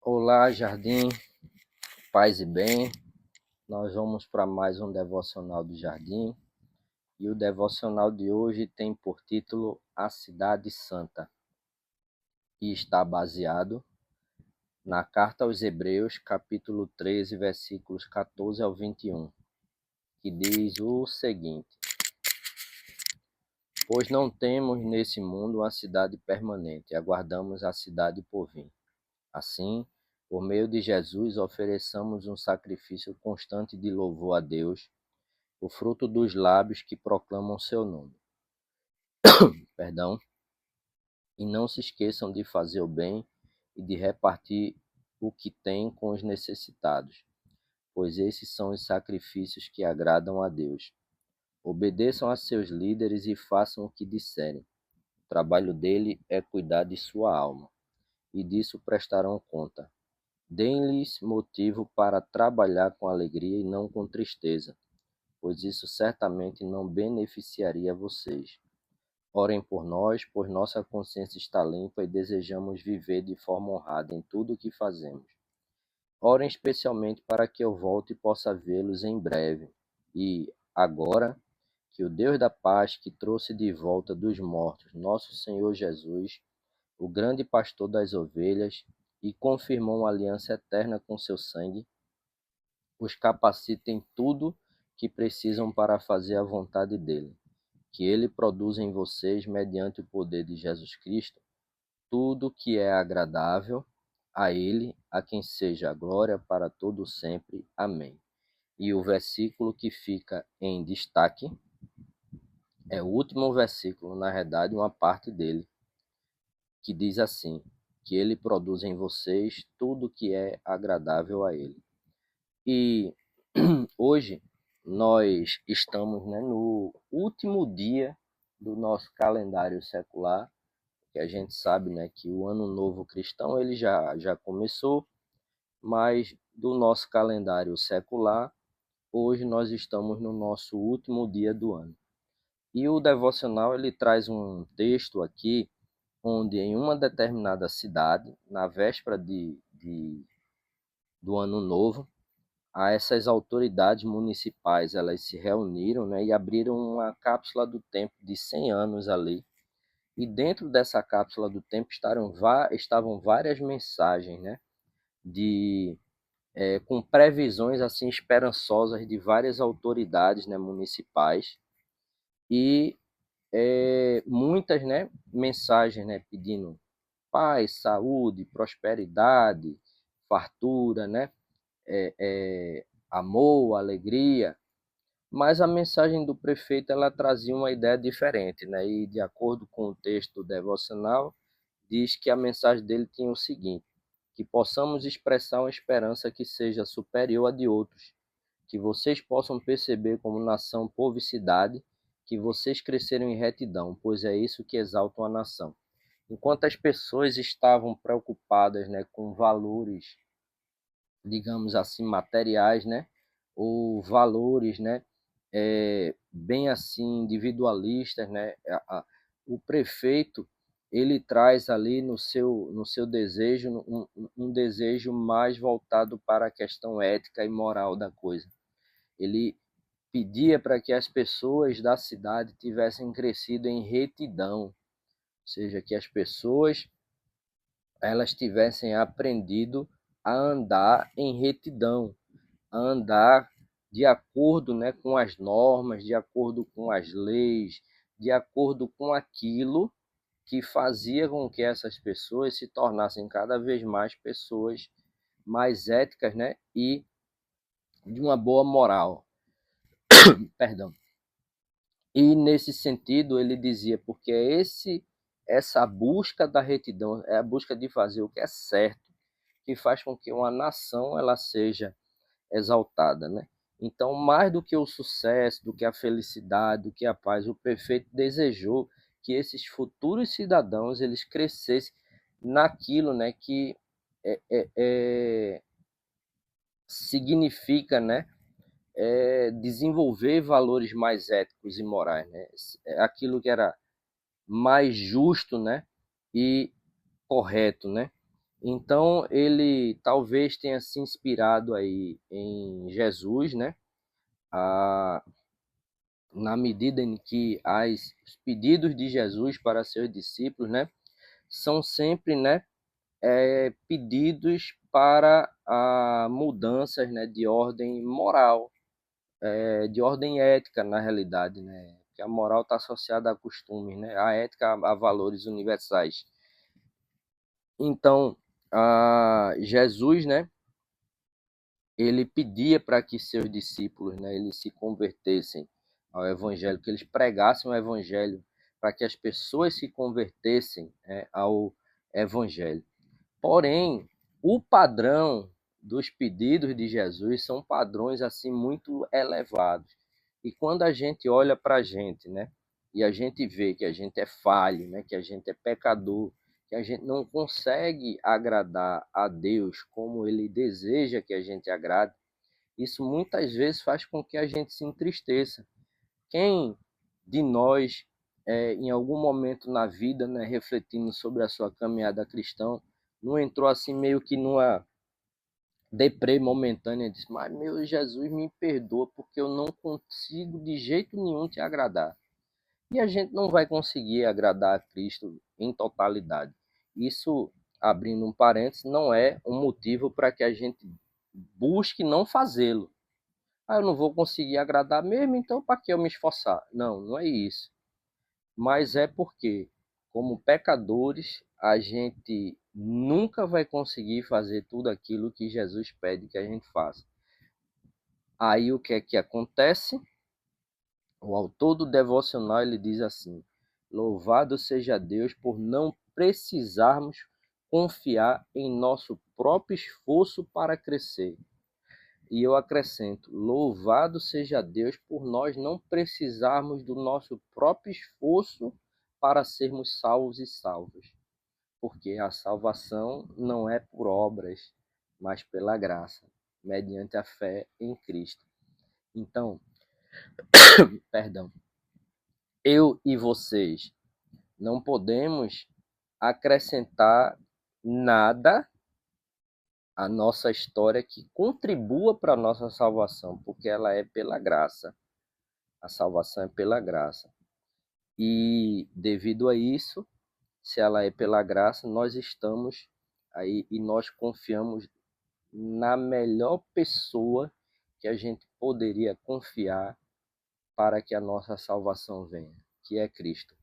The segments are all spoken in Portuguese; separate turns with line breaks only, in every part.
Olá, Jardim, paz e bem. Nós vamos para mais um devocional do Jardim e o devocional de hoje tem por título A Cidade Santa e está baseado na Carta aos Hebreus, capítulo 13, versículos 14 ao 21, que diz o seguinte: Pois não temos nesse mundo uma cidade permanente, aguardamos a cidade por vir. Assim, por meio de Jesus, ofereçamos um sacrifício constante de louvor a Deus, o fruto dos lábios que proclamam seu nome. Perdão. E não se esqueçam de fazer o bem e de repartir o que têm com os necessitados, pois esses são os sacrifícios que agradam a Deus. Obedeçam a seus líderes e façam o que disserem. O trabalho dele é cuidar de sua alma, e disso prestarão conta. Deem-lhes motivo para trabalhar com alegria e não com tristeza, pois isso certamente não beneficiaria vocês. Orem por nós, pois nossa consciência está limpa e desejamos viver de forma honrada em tudo o que fazemos. Orem especialmente para que eu volte e possa vê-los em breve. E, agora, que o Deus da paz, que trouxe de volta dos mortos nosso Senhor Jesus, o grande pastor das ovelhas, e confirmou uma aliança eterna com seu sangue, os capacite em tudo que precisam para fazer a vontade dele. Que ele produza em vocês, mediante o poder de Jesus Cristo, tudo que é agradável a ele, a quem seja a glória para todo sempre. Amém. E o versículo que fica em destaque é o último versículo, na verdade, uma parte dele, que diz assim: que ele produz em vocês tudo que é agradável a ele. E hoje nós estamos, no último dia do nosso calendário secular, que a gente sabe, que o Ano Novo Cristão ele já começou, mas do nosso calendário secular, hoje nós estamos no nosso último dia do ano. E o devocional ele traz um texto aqui, onde em uma determinada cidade, na véspera do Ano Novo, essas autoridades municipais elas se reuniram, e abriram uma cápsula do tempo de 100 anos ali. E dentro dessa cápsula do tempo estavam várias mensagens, com previsões assim esperançosas de várias autoridades, municipais, e muitas, mensagens, pedindo paz, saúde, prosperidade, fartura, amor, alegria. Mas a mensagem do prefeito ela trazia uma ideia diferente, E de acordo com o texto devocional, diz que a mensagem dele tinha o seguinte: que possamos expressar uma esperança que seja superior à de outros, que vocês possam perceber como nação, povo e cidade, que vocês cresceram em retidão, pois é isso que exalta uma nação. Enquanto as pessoas estavam preocupadas, com valores, digamos assim, materiais, ou valores, bem assim individualistas, o prefeito ele traz ali no seu desejo um desejo mais voltado para a questão ética e moral da coisa. Ele pedia para que as pessoas da cidade tivessem crescido em retidão, ou seja, que as pessoas elas tivessem aprendido a andar em retidão, a andar de acordo, com as normas, de acordo com as leis, de acordo com aquilo que fazia com que essas pessoas se tornassem cada vez mais pessoas mais éticas, e de uma boa moral. Perdão. E nesse sentido ele dizia, porque essa busca da retidão, é a busca de fazer o que é certo, que faz com que uma nação ela seja exaltada, Então, mais do que o sucesso, do que a felicidade, do que a paz, o prefeito desejou que esses futuros cidadãos eles crescessem naquilo, que significa, desenvolver valores mais éticos e morais, aquilo que era mais justo, e correto, Então, ele talvez tenha se inspirado aí em Jesus, né? A, na medida em que os pedidos de Jesus para seus discípulos, né, são sempre, né, pedidos para mudanças, né, de ordem moral, de ordem ética, na realidade, né? Que a moral está associada a costumes, né? A ética a valores universais. Então, Jesus, né, ele pedia para que seus discípulos, né, eles se convertessem ao evangelho, que eles pregassem o evangelho, para que as pessoas se convertessem, né, ao evangelho. Porém, o padrão dos pedidos de Jesus são padrões assim muito elevados. E quando a gente olha para a gente, né, e a gente vê que a gente é falho, né, que a gente é pecador, que a gente não consegue agradar a Deus como Ele deseja que a gente agrade, isso muitas vezes faz com que a gente se entristeça. Quem de nós, em algum momento na vida, né, refletindo sobre a sua caminhada cristã, não entrou assim meio que numa deprê momentânea, disse, mas meu Jesus, me perdoa porque eu não consigo de jeito nenhum te agradar. E a gente não vai conseguir agradar a Cristo em totalidade. Isso, abrindo um parênteses, não é um motivo para que a gente busque não fazê-lo. Ah, eu não vou conseguir agradar mesmo, então para que eu me esforçar? Não, não é isso. Mas é porque, como pecadores, a gente nunca vai conseguir fazer tudo aquilo que Jesus pede que a gente faça. Aí o que é que acontece? O autor do devocional ele diz assim: Louvado seja Deus por não precisarmos confiar em nosso próprio esforço para crescer. E eu acrescento: louvado seja Deus por nós não precisarmos do nosso próprio esforço para sermos salvos e salvos. Porque a salvação não é por obras, mas pela graça, mediante a fé em Cristo. Então, perdão, eu e vocês não podemos acrescentar nada à nossa história que contribua para a nossa salvação, porque ela é pela graça. A salvação é pela graça. E devido a isso, se ela é pela graça, nós estamos aí e nós confiamos na melhor pessoa que a gente poderia confiar para que a nossa salvação venha, que é Cristo.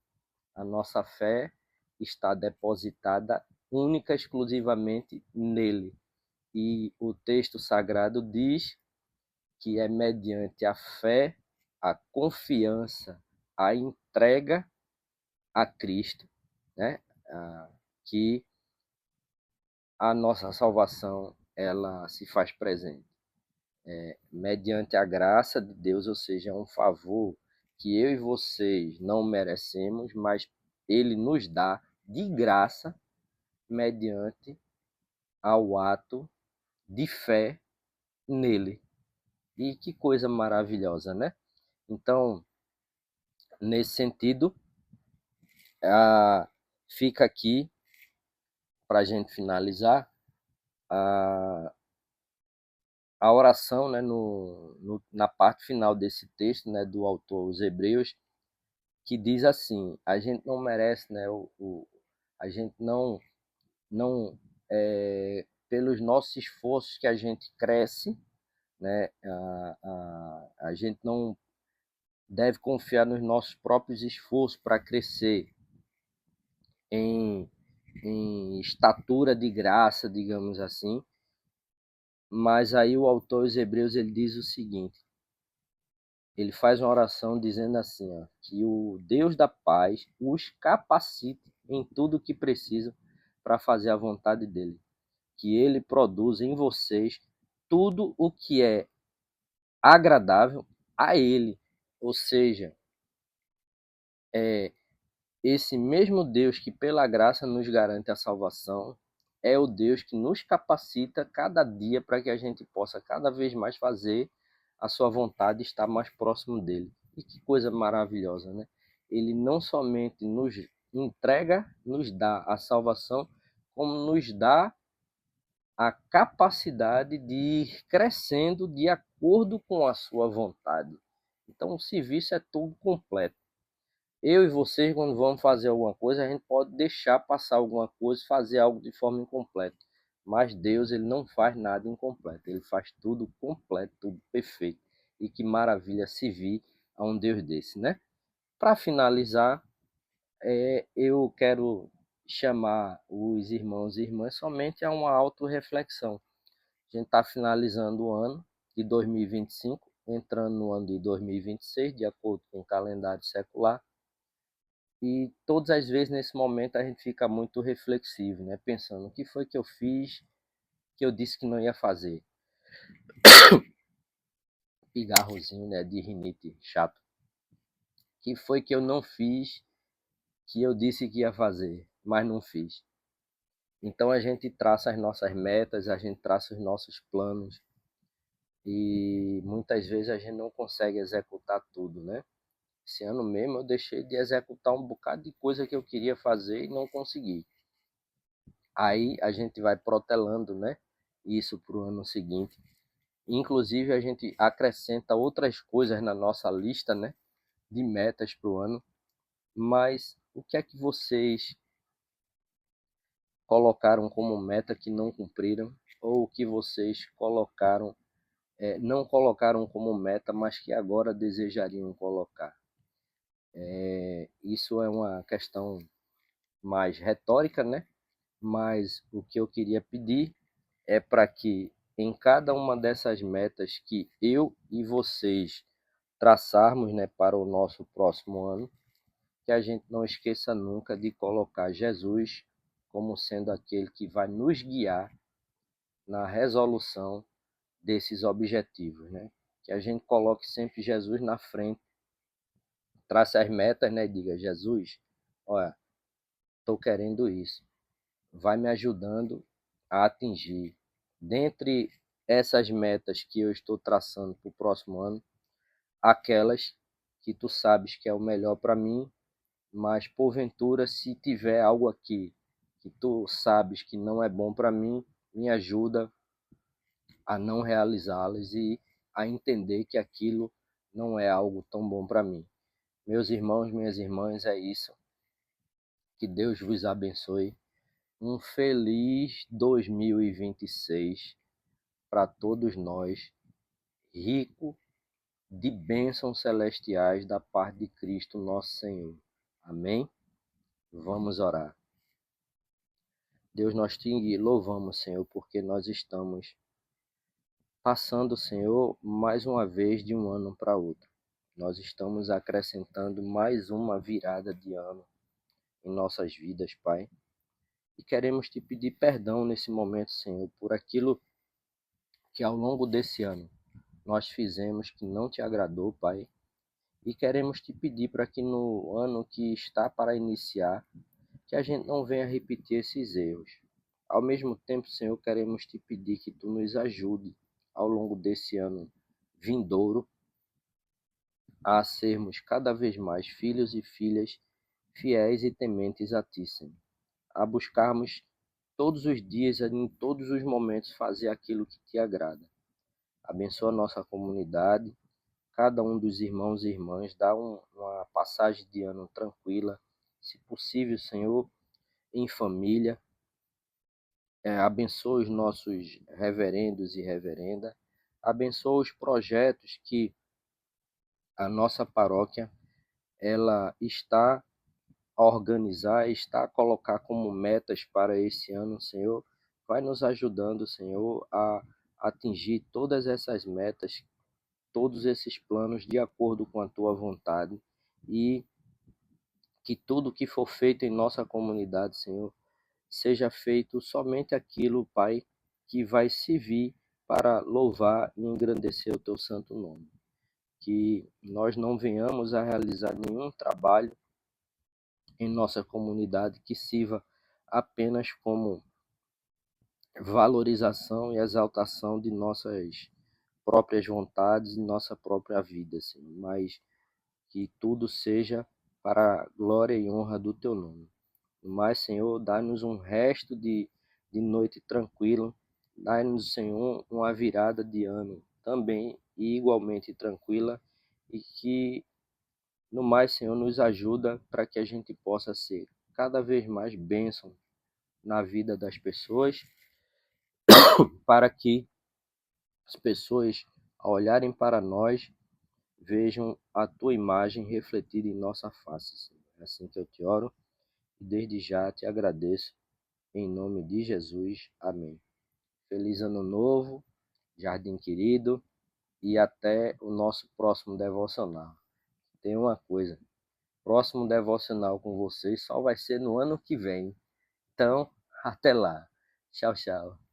A nossa fé está depositada única e exclusivamente nele. E o texto sagrado diz que é mediante a fé, a confiança, a entrega a Cristo, né? Que a nossa salvação ela se faz presente. Mediante a graça de Deus, ou seja, um favor que eu e vocês não merecemos, mas Ele nos dá de graça mediante ao ato de fé nele. E que coisa maravilhosa, né? Então, nesse sentido, fica aqui, para a gente finalizar, a oração, né, na parte final desse texto, né, do autor os Hebreus, que diz assim: a gente não merece, né, a gente não pelos nossos esforços que a gente cresce, né, a gente não deve confiar nos nossos próprios esforços para crescer em, em estatura de graça, digamos assim. Mas aí o autor dos Hebreus ele diz o seguinte: ele faz uma oração dizendo assim, ó, que o Deus da paz os capacite em tudo o que precisam para fazer a vontade dele, que ele produza em vocês tudo o que é agradável a ele, ou seja, esse mesmo Deus que pela graça nos garante a salvação é o Deus que nos capacita cada dia para que a gente possa cada vez mais fazer a sua vontade e estar mais próximo dele. E que coisa maravilhosa, né? Ele não somente nos entrega, nos dá a salvação, como nos dá a capacidade de ir crescendo de acordo com a sua vontade. Então, o serviço é todo completo. Eu e vocês, quando vamos fazer alguma coisa, a gente pode deixar passar alguma coisa, fazer algo de forma incompleta. Mas Deus, ele não faz nada incompleto. Ele faz tudo completo, tudo perfeito. E que maravilha se vir a um Deus desse, né? Para finalizar, eu quero chamar os irmãos e irmãs somente a uma autorreflexão. A gente está finalizando o ano de 2025, entrando no ano de 2026, de acordo com o calendário secular. E todas as vezes nesse momento a gente fica muito reflexivo, né? Pensando, o que foi que eu fiz que eu disse que não ia fazer? Pigarrozinho, né? De rinite chato. O que foi que eu não fiz que eu disse que ia fazer, mas não fiz? Então a gente traça as nossas metas, a gente traça os nossos planos e muitas vezes a gente não consegue executar tudo, né? Esse ano mesmo eu deixei de executar um bocado de coisa que eu queria fazer e não consegui. Aí a gente vai protelando, né? Isso para o ano seguinte. Inclusive a gente acrescenta outras coisas na nossa lista, né? De metas para o ano. Mas o que é que vocês colocaram como meta que não cumpriram? Ou o que vocês colocaram, não colocaram como meta, mas que agora desejariam colocar? Isso é uma questão mais retórica, né? Mas o que eu queria pedir é para que em cada uma dessas metas que eu e vocês traçarmos, né, para o nosso próximo ano, que a gente não esqueça nunca de colocar Jesus como sendo aquele que vai nos guiar na resolução desses objetivos, né? Que a gente coloque sempre Jesus na frente, trace as metas, né, e diga: Jesus, olha, estou querendo isso, vai me ajudando a atingir. Dentre essas metas que eu estou traçando para o próximo ano, aquelas que tu sabes que é o melhor para mim, mas porventura, se tiver algo aqui que tu sabes que não é bom para mim, me ajuda a não realizá-las e a entender que aquilo não é algo tão bom para mim. Meus irmãos, minhas irmãs, é isso. Que Deus vos abençoe. Um feliz 2026 para todos nós, rico de bênçãos celestiais da parte de Cristo nosso Senhor. Amém? Vamos orar. Deus, nós te louvamos, Senhor, porque nós estamos passando, Senhor, mais uma vez de um ano para outro. Nós estamos acrescentando mais uma virada de ano em nossas vidas, Pai. E queremos te pedir perdão nesse momento, Senhor, por aquilo que ao longo desse ano nós fizemos que não te agradou, Pai. E queremos te pedir para que no ano que está para iniciar, que a gente não venha repetir esses erros. Ao mesmo tempo, Senhor, queremos te pedir que tu nos ajude ao longo desse ano vindouro a sermos cada vez mais filhos e filhas fiéis e tementes a ti, Senhor. A buscarmos todos os dias, em todos os momentos, fazer aquilo que te agrada. Abençoa a nossa comunidade, cada um dos irmãos e irmãs, dá uma passagem de ano tranquila, se possível, Senhor, em família. Abençoa os nossos reverendos e reverenda, abençoa os projetos que a nossa paróquia ela está a organizar, está a colocar como metas para esse ano, Senhor. Vai nos ajudando, Senhor, a atingir todas essas metas, todos esses planos de acordo com a tua vontade e que tudo que for feito em nossa comunidade, Senhor, seja feito somente aquilo, Pai, que vai servir para louvar e engrandecer o teu santo nome. Que nós não venhamos a realizar nenhum trabalho em nossa comunidade que sirva apenas como valorização e exaltação de nossas próprias vontades e nossa própria vida, assim, mas que tudo seja para a glória e honra do teu nome. Mas, Senhor, dá-nos um resto de noite tranquilo Dai-nos, Senhor, uma virada de ano também e igualmente tranquila, e que, no mais, Senhor, nos ajuda para que a gente possa ser cada vez mais bênção na vida das pessoas, para que as pessoas, ao olharem para nós, vejam a tua imagem refletida em nossa face, Senhor. É assim que eu te oro e desde já te agradeço, em nome de Jesus. Amém. Feliz Ano Novo, Jardim querido, e até o nosso próximo devocional. Tem uma coisa, próximo devocional com vocês só vai ser no ano que vem. Então, até lá. Tchau, tchau.